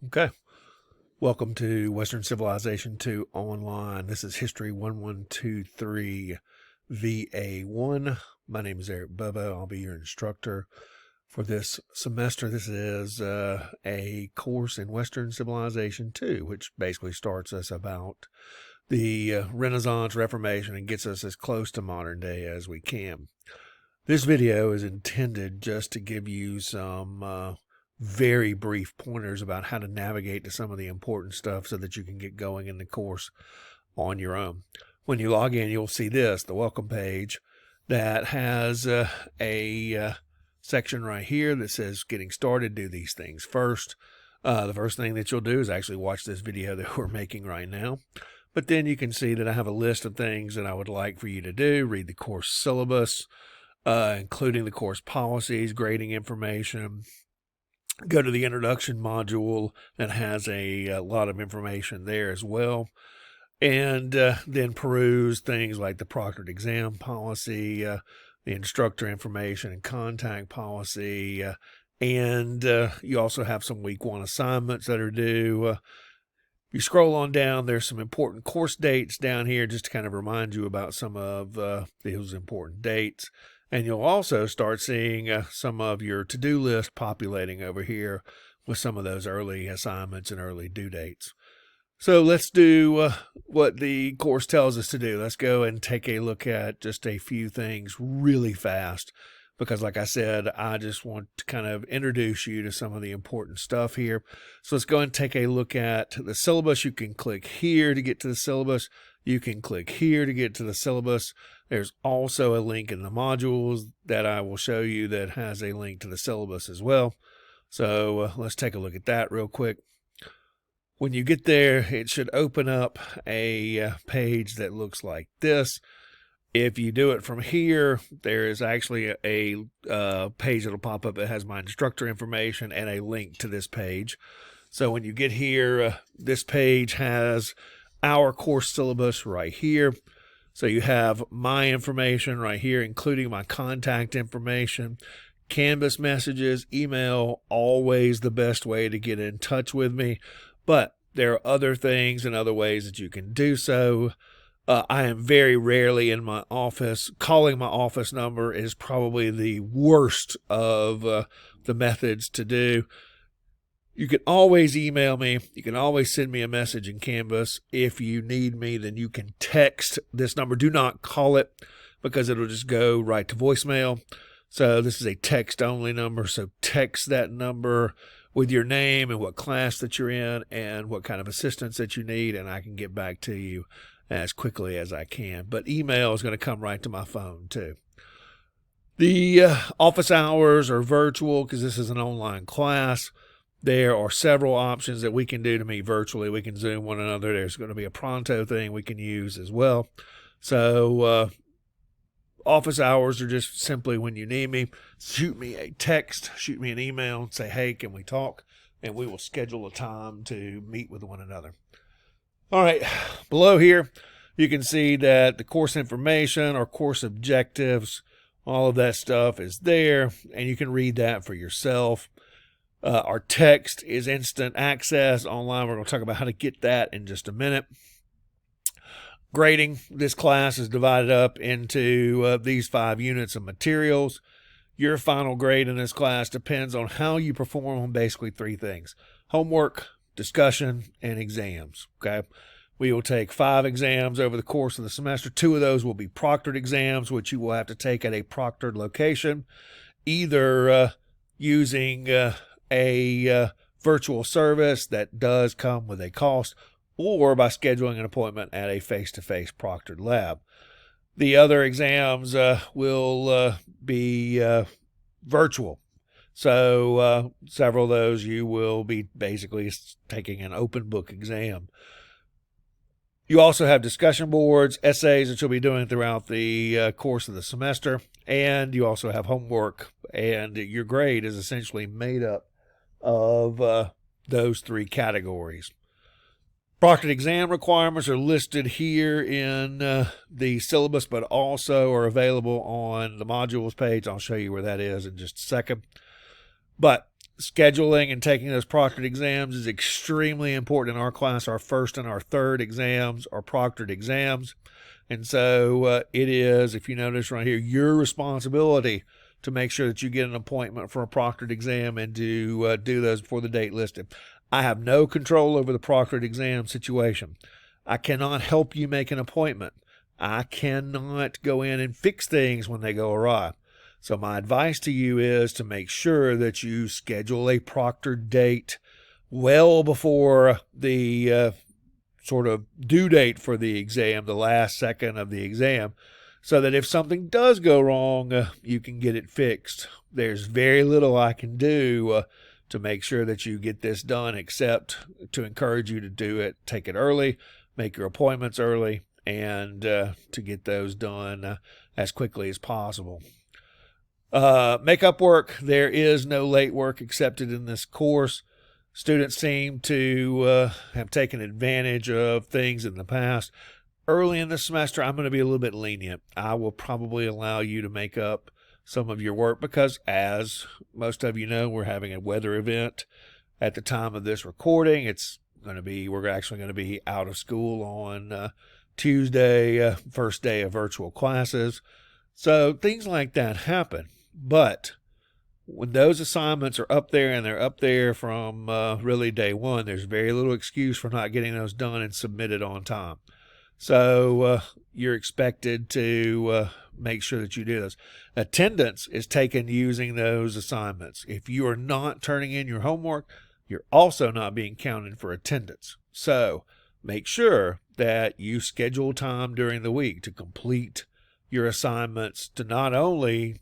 Okay. Welcome to Western Civilization 2 Online. This is History 1123 VA1. My name is Eric Bubba. I'll be your instructor for this semester. This is a course in Western Civilization 2, which basically starts us about the Renaissance, Reformation, and gets us as close to modern day as we can. This video is intended just to give you some very brief pointers about how to navigate to some of the important stuff so that you can get going in the course on your own. When you log in, you'll see this, the welcome page, that has a section right here that says getting started, do these things first. The first thing that you'll do is actually watch this video that we're making right now. But then you can see that I have a list of things that I would like for you to do. Read the course syllabus, including the course policies, grading information. Go to the introduction module that has a lot of information there as well. And then peruse things like the proctored exam policy, the instructor information and contact policy. And you also have some week 1 assignments that are due. You scroll on down, there's some important course dates down here just to kind of remind you about some of those important dates. And you'll also start seeing some of your to-do list populating over here with some of those early assignments and early due dates. So let's do what the course tells us to do. Let's go and take a look at just a few things really fast, because like I said, I just want to kind of introduce you to some of the important stuff here. So let's go and take a look at the syllabus. You can click here to get to the syllabus. You can click here to get to the syllabus. There's also a link in the modules that I will show you that has a link to the syllabus as well. So let's take a look at that real quick. When you get there, it should open up a page that looks like this. If you do it from here, there is actually a page that'll pop up that has my instructor information and a link to this page. So when you get here, this page has our course syllabus right here. So you have my information right here, including my contact information, Canvas messages, email, always the best way to get in touch with me. But there are other things and other ways that you can do so. I am very rarely in my office. Calling my office number is probably the worst of the methods to do. You can always email me. You can always send me a message in Canvas. If you need me, then you can text this number. Do not call it because it'll just go right to voicemail. So this is a text-only number. So text that number with your name and what class that you're in and what kind of assistance that you need, and I can get back to you as quickly as I can. But email is going to come right to my phone too. The office hours are virtual because this is an online class. There are several options that we can do to meet virtually. We can Zoom one another. There's going to be a Pronto thing we can use as well. So office hours are just simply when you need me, shoot me a text, shoot me an email, and say, hey, can we talk? And we will schedule a time to meet with one another. All right, below here, you can see that the course information or course objectives, all of that stuff is there, and you can read that for yourself. Our text is instant access online. We're going to talk about how to get that in just a minute. Grading, this class is divided up into these 5 units of materials. Your final grade in this class depends on how you perform on basically 3 things: homework, discussion, and exams. Okay, we will take 5 exams over the course of the semester. 2 of those will be proctored exams, which you will have to take at a proctored location, either using a virtual service that does come with a cost, or by scheduling an appointment at a face-to-face proctored lab. The other exams will be virtual. So several of those you will be basically taking an open book exam. You also have discussion boards, essays that you'll be doing throughout the course of the semester, and you also have homework, and your grade is essentially made up of those 3 categories. Proctored exam requirements are listed here in the syllabus, but also are available on the modules page. I'll show you where that is in just a second. But scheduling and taking those proctored exams is extremely important in our class. Our first and our third exams are proctored exams. And so it is, if you notice right here, your responsibility to make sure that you get an appointment for a proctored exam and to do those before the date listed. I have no control over the proctored exam situation. I cannot help you make an appointment. I cannot go in and fix things when they go awry. So my advice to you is to make sure that you schedule a proctored date well before the sort of due date for the exam, the last second of the exam, so that if something does go wrong, you can get it fixed. There's very little I can do to make sure that you get this done, except to encourage you to do it, take it early, make your appointments early, and to get those done as quickly as possible. Makeup work, there is no late work accepted in this course. Students seem to have taken advantage of things in the past. Early in the semester, I'm going to be a little bit lenient. I will probably allow you to make up some of your work because, as most of you know, we're having a weather event at the time of this recording. We're actually going to be out of school on Tuesday, first day of virtual classes. So things like that happen. But when those assignments are up there, and they're up there from really day one, there's very little excuse for not getting those done and submitted on time. So you're expected to make sure that you do those. Attendance is taken using those assignments. If you are not turning in your homework, you're also not being counted for attendance. So make sure that you schedule time during the week to complete your assignments, to not only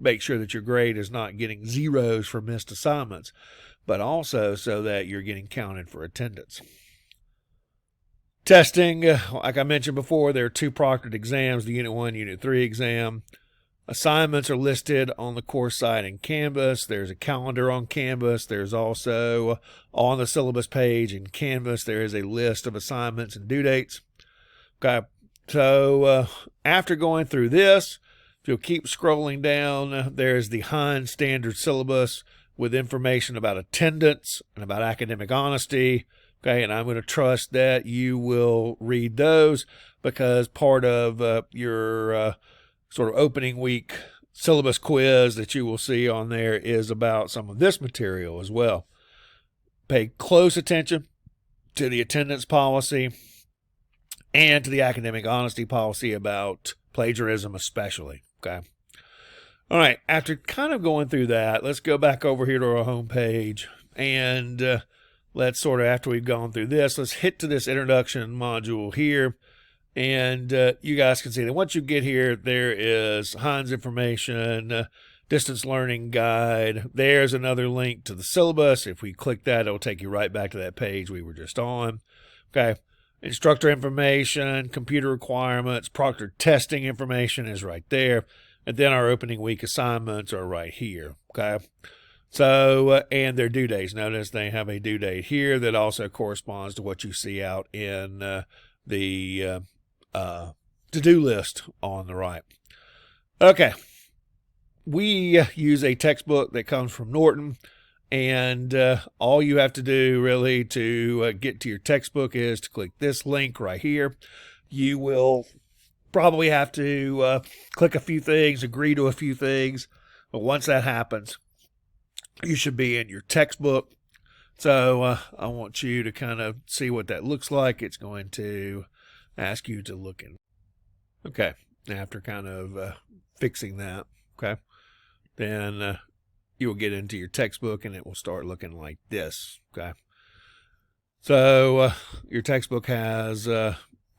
make sure that your grade is not getting zeros for missed assignments, but also so that you're getting counted for attendance. Testing, like I mentioned before, there are 2 proctored exams, the Unit 1, Unit 3 exam. Assignments are listed on the course site in Canvas. There's a calendar on Canvas. There's also on the syllabus page in Canvas, there is a list of assignments and due dates. Okay, so after going through this, if you'll keep scrolling down, there's the Hines Standard Syllabus with information about attendance and about academic honesty. Okay, and I'm going to trust that you will read those, because part of your sort of opening week syllabus quiz that you will see on there is about some of this material as well. Pay close attention to the attendance policy and to the academic honesty policy about plagiarism especially. Okay. All right. After kind of going through that, let's go back over here to our home page, and let's sort of, after we've gone through this, let's hit to this introduction module here. And you guys can see that once you get here, there is Hines information, distance learning guide. There's another link to the syllabus. If we click that, it'll take you right back to that page we were just on. Okay. Instructor information, computer requirements, proctored testing information is right there. And then our opening week assignments are right here. Okay. So, and their due dates. Notice they have a due date here that also corresponds to what you see out in the to-do list on the right. Okay. We use a textbook that comes from Norton. And all you have to do really to get to your textbook is to click this link right here. You will probably have to click a few things, agree to a few things. But once that happens, you should be in your textbook. So I want you to kind of see what that looks like. It's going to ask you to look in. Okay. After kind of fixing that, okay, then you will get into your textbook and it will start looking like this. Okay. So your textbook has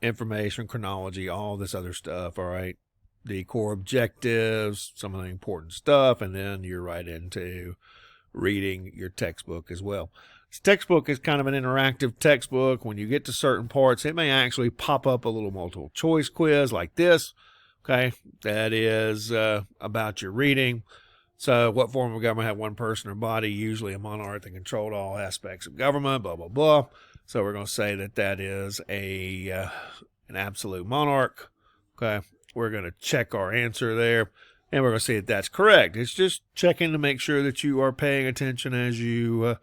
information, chronology, all this other stuff. All right. The core objectives, some of the important stuff, and then you're right into reading your textbook as well. This textbook is kind of an interactive textbook. When you get to certain parts, it may actually pop up a little multiple choice quiz like this. Okay. That is about your reading. So what form of government had one person or body, usually a monarch that controlled all aspects of government, blah, blah, blah. So we're going to say that that is an absolute monarch. Okay. We're going to check our answer there. And we're going to see that that's correct. It's just checking to make sure that you are paying attention as you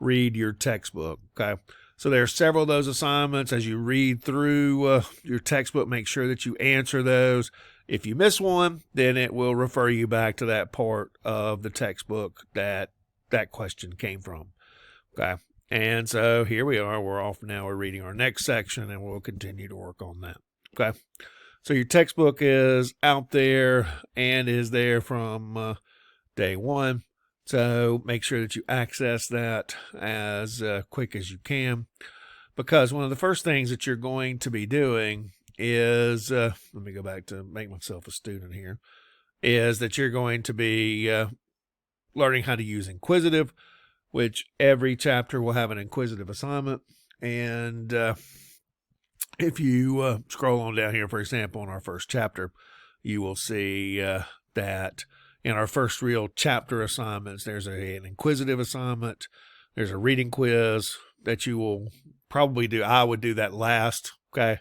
read your textbook. Okay. So there are several of those assignments. As you read through your textbook, make sure that you answer those. If you miss one, then it will refer you back to that part of the textbook that that question came from. Okay. And so here we are. We're off now. We're reading our next section, and we'll continue to work on that. Okay. So your textbook is out there and is there from day one. So make sure that you access that as quick as you can, because one of the first things that you're going to be doing is, let me go back to make myself a student here, is that you're going to be learning how to use inquisitive, which every chapter will have an inquisitive assignment. And if you scroll on down here, for example, in our first chapter, you will see that in our first real chapter assignments, there's an inquisitive assignment. There's a reading quiz that you will probably do. I would do that last. Okay.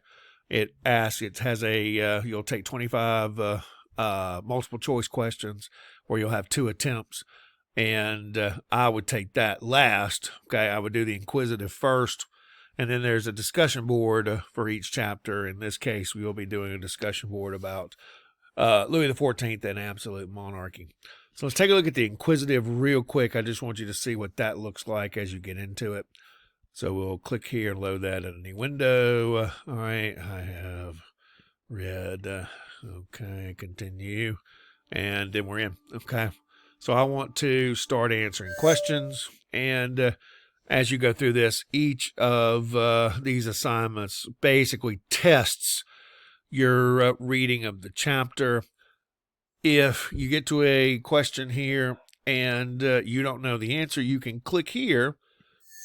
It has a, you'll take 25 multiple choice questions where you'll have 2 attempts. And I would take that last. Okay. I would do the inquisitive first. And then there's a discussion board for each chapter. In this case, we will be doing a discussion board about Louis XIV and absolute monarchy. So let's take a look at the inquisitive real quick. I just want you to see what that looks like as you get into it. So we'll click here and load that in a new window. All right, I have read. Okay, continue. And then we're in. Okay, so I want to start answering questions. And as you go through this, each of these assignments basically tests your reading of the chapter. If you get to a question here and you don't know the answer, you can click here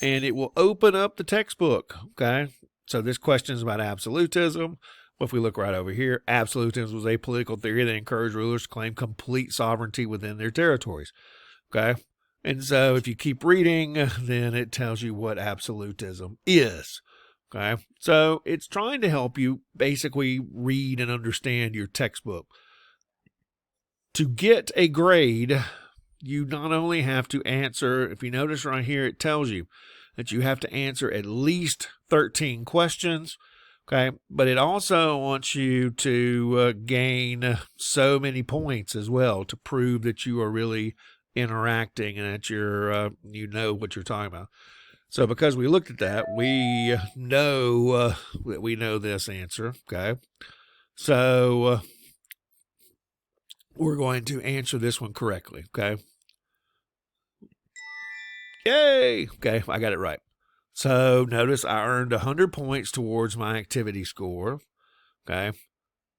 and it will open up the textbook. Okay. So this question is about absolutism. Well, if we look right over here, absolutism was a political theory that encouraged rulers to claim complete sovereignty within their territories. Okay. And so if you keep reading, then it tells you what absolutism is. Okay. So it's trying to help you basically read and understand your textbook. To get a grade, you not only have to answer, if you notice right here, it tells you that you have to answer at least 13 questions. Okay. But it also wants you to gain so many points as well to prove that you are really interacting and that you're, you know what you're talking about. So because we looked at that, we know that we know this answer. Okay. So we're going to answer this one correctly. Okay. Yay. Okay. I got it right. So notice I earned 100 points towards my activity score. Okay.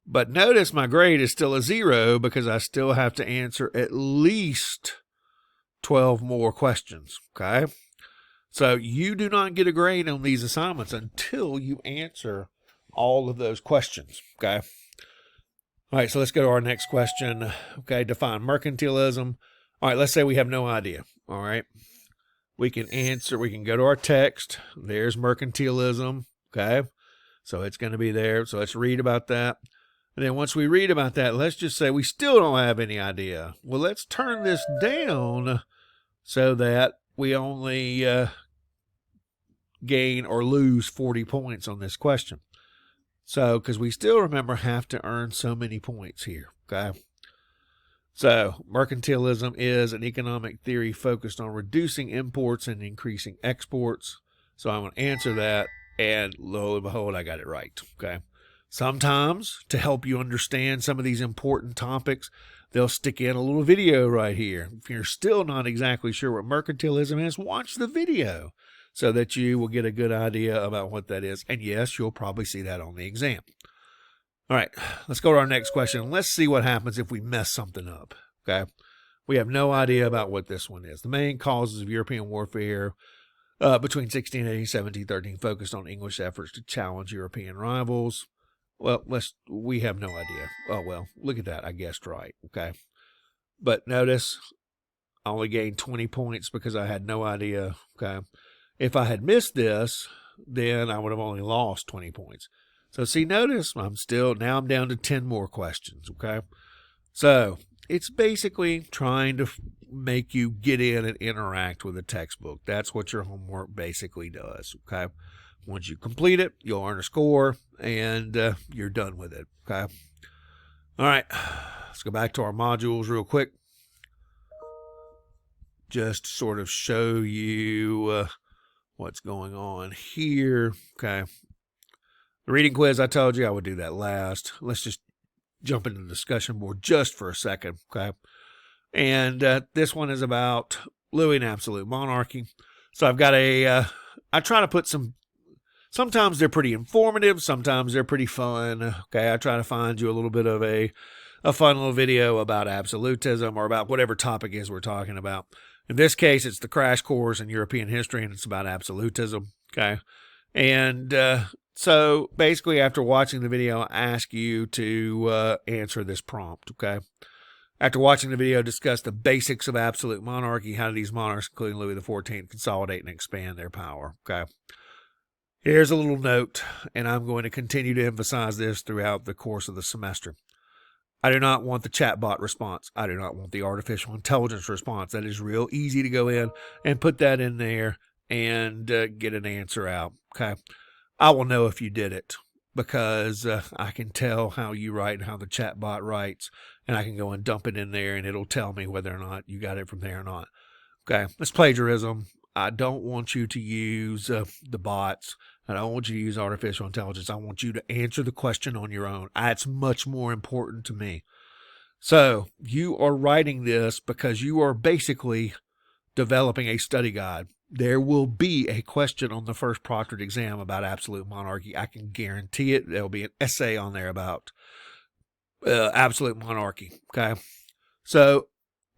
But notice my grade is still a 0 because I still have to answer at least 12 more questions. Okay. So you do not get a grade on these assignments until you answer all of those questions. Okay. All right. So let's go to our next question. Okay. Define mercantilism. All right. Let's say we have no idea. All right. We can answer, we can go to our text. There's mercantilism. Okay. So it's going to be there. So let's read about that. And then once we read about that, let's just say we still don't have any idea. Well, let's turn this down so that we only gain or lose 40 points on this question. So, because we still remember have to earn so many points here. Okay. So, mercantilism is an economic theory focused on reducing imports and increasing exports. So I'm going to answer that, and lo and behold, I got it right. Okay. Sometimes, to help you understand some of these important topics, they'll stick in a little video right here. If you're still not exactly sure what mercantilism is, watch the video so that you will get a good idea about what that is. And yes, you'll probably see that on the exam. All right, let's go to our next question. Let's see what happens if we mess something up. Okay. We have no idea about what this one is. The main causes of European warfare between 1680 and 1713 focused on English efforts to challenge European rivals. Well, we have no idea. Oh, well, look at that. I guessed right. Okay. But notice I only gained 20 points because I had no idea. Okay. If I had missed this, then I would have only lost 20 points. So see, notice now I'm down to 10 more questions. Okay. So it's basically trying to make you get in and interact with the textbook. That's what your homework basically does, okay? Once you complete it, you'll earn a score, and you're done with it, okay? All right, let's go back to our modules real quick. Just to sort of show you what's going on here, okay? The reading quiz, I told you I would do that last. Let's just jump into the discussion board just for a second, okay? And this one is about Louis and absolute monarchy. So I've got I try to put sometimes they're pretty informative, sometimes they're pretty fun, okay? I try to find you a little bit of a fun little video about absolutism or about whatever topic is we're talking about. In this case, it's the crash course in European history, and it's about absolutism, okay? And so basically, after watching the video, I ask you to answer this prompt, okay? After watching the video, discuss the basics of absolute monarchy. How do these monarchs, including Louis XIV, consolidate and expand their power, okay? Here's a little note, and I'm going to continue to emphasize this throughout the course of the semester. I do not want the chatbot response. I do not want the artificial intelligence response. That is real easy to go in and put that in there and get an answer out, okay? I will know if you did it because I can tell how you write and how the chatbot writes, and I can go and dump it in there, and it'll tell me whether or not you got it from there or not, okay? It's plagiarism. I don't want you to use the bots. I don't want you to use artificial intelligence. I want you to answer the question on your own. That's much more important to me. So you are writing this because you are basically developing a study guide. There will be a question on the first proctored exam about absolute monarchy. I can guarantee it. There'll be an essay on there about absolute monarchy, okay? So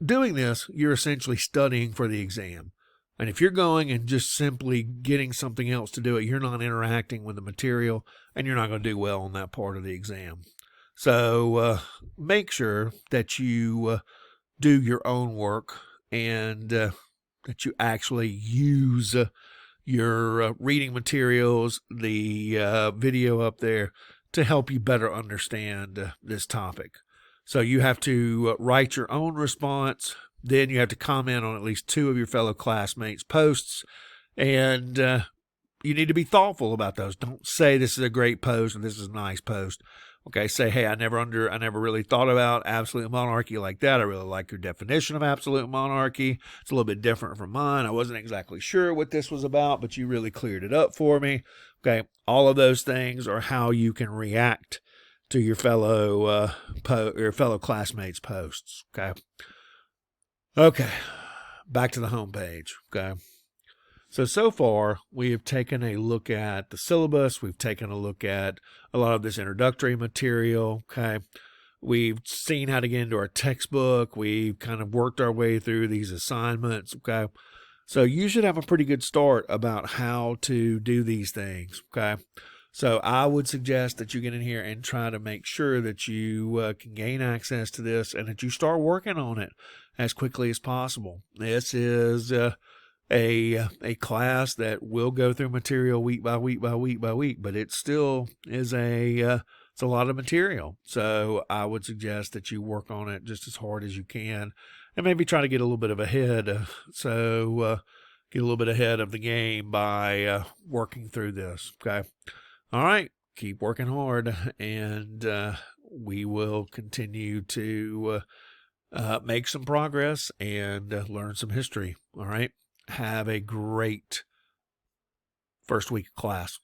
doing this, you're essentially studying for the exam. And if you're going and just simply getting something else to do it, you're not interacting with the material, and you're not going to do well on that part of the exam. So make sure that you do your own work and that you actually use your reading materials, the video up there, to help you better understand this topic. So you have to write your own response. Then you have to comment on at least 2 of your fellow classmates' posts, and you need to be thoughtful about those. Don't say this is a great post and this is a nice post. Okay, say, hey, I never really thought about absolute monarchy like that. I really like your definition of absolute monarchy. It's a little bit different from mine. I wasn't exactly sure what this was about, but you really cleared it up for me. Okay, all of those things are how you can react to your fellow classmates' posts. Okay, back to the homepage, okay? So far, we have taken a look at the syllabus. We've taken a look at a lot of this introductory material, okay? We've seen how to get into our textbook. We've kind of worked our way through these assignments, okay? So you should have a pretty good start about how to do these things, okay? So I would suggest that you get in here and try to make sure that you can gain access to this and that you start working on it as quickly as possible. This is a class that will go through material week by week by week by week, but it still is it's a lot of material. So I would suggest that you work on it just as hard as you can and maybe try to get a little bit of ahead. Get a little bit ahead of the game by working through this, okay? All right, keep working hard, and we will continue to make some progress and learn some history. All right, have a great first week of class.